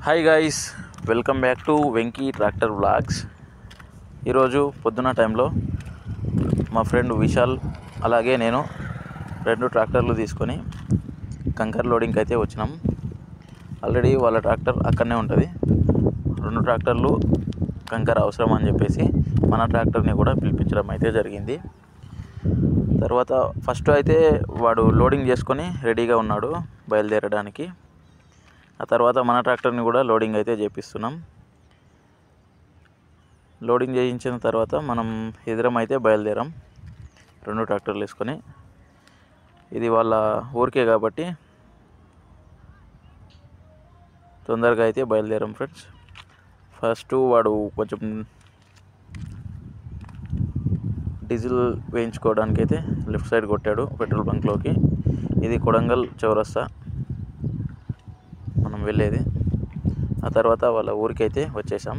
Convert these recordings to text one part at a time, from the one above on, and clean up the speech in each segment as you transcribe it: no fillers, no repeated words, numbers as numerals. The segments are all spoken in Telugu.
Hi guys, welcome back to Venky tractor vlogs. ఈరోజు పొద్దున టైంలో మా ఫ్రెండ్ విశాల్ అలాగే నేను 2 ట్రాక్టర్లు తీసుకొని కంకర్ లోడింగ్కి అయితే వచ్చినాం. ఆల్రెడీ వాళ్ళ ట్రాక్టర్ అక్కడనే ఉంటుంది. 2 ట్రాక్టర్లు కంకర్ అవసరం అని చెప్పేసి మన ట్రాక్టర్ని కూడా పిలిపించడం అయితే జరిగింది. తర్వాత ఫస్ట్ అయితే వాడు లోడింగ్ చేసుకొని రెడీగా ఉన్నాడు బయలుదేరడానికి. ఆ తర్వాత మన ట్రాక్టర్ని కూడా లోడింగ్ అయితే చేపిస్తున్నాం. లోడింగ్ చేయించిన తర్వాత మనం ఎదురం అయితే బయలుదేరాం 2 ట్రాక్టర్లు వేసుకొని. ఇది వాళ్ళ ఊరికే కాబట్టి తొందరగా అయితే బయలుదేరాం ఫ్రెండ్స్. ఫస్ట్ వాడు కొంచెం డీజిల్ వేయించుకోవడానికి అయితే లెఫ్ట్ సైడ్ కొట్టాడు పెట్రోల్ బంక్లోకి. ఇది కొడంగల్ చౌరస్తా మనం వెళ్ళేది. ఆ తర్వాత వాళ్ళ ఊరికైతే వచ్చేసాం.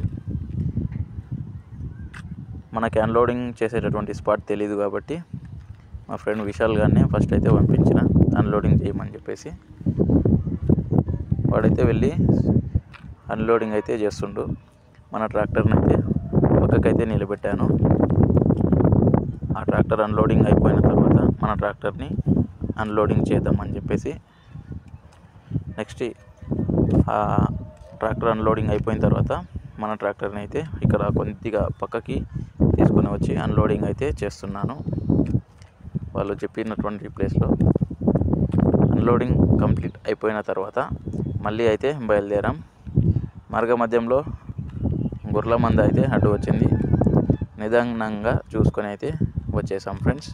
మనకి అన్లోడింగ్ చేసేటటువంటి స్పాట్ తెలియదు కాబట్టి మా ఫ్రెండ్ విశాల్ గారిని ఫస్ట్ అయితే పంపించిన అన్లోడింగ్ చేయమని చెప్పేసి. వాడైతే వెళ్ళి అన్లోడింగ్ అయితే చేస్తుండు. మన ట్రాక్టర్ని అయితే పక్కకైతే నిలబెట్టాను. ఆ ట్రాక్టర్ అన్లోడింగ్ అయిపోయిన తర్వాత మన ట్రాక్టర్ని అన్లోడింగ్ చేద్దామని చెప్పేసి నెక్స్ట్ ఆ ట్రాక్టర్ అన్లోడింగ్ అయిపోయిన తర్వాత మన ట్రాక్టర్ని అయితే ఇక్కడ కొద్దిగా పక్కకి తీసుకొని వచ్చి అన్లోడింగ్ అయితే చేస్తున్నాను. వాళ్ళు చెప్పినటువంటి ప్లేస్లో అన్లోడింగ్ కంప్లీట్ అయిపోయిన తర్వాత మళ్ళీ అయితే బయలుదేరాం. మార్గ మధ్యంలో గొర్రెల మంద అయితే అడ్డు వచ్చింది. నిదానంగా చూసుకొని అయితే వచ్చేసాం ఫ్రెండ్స్.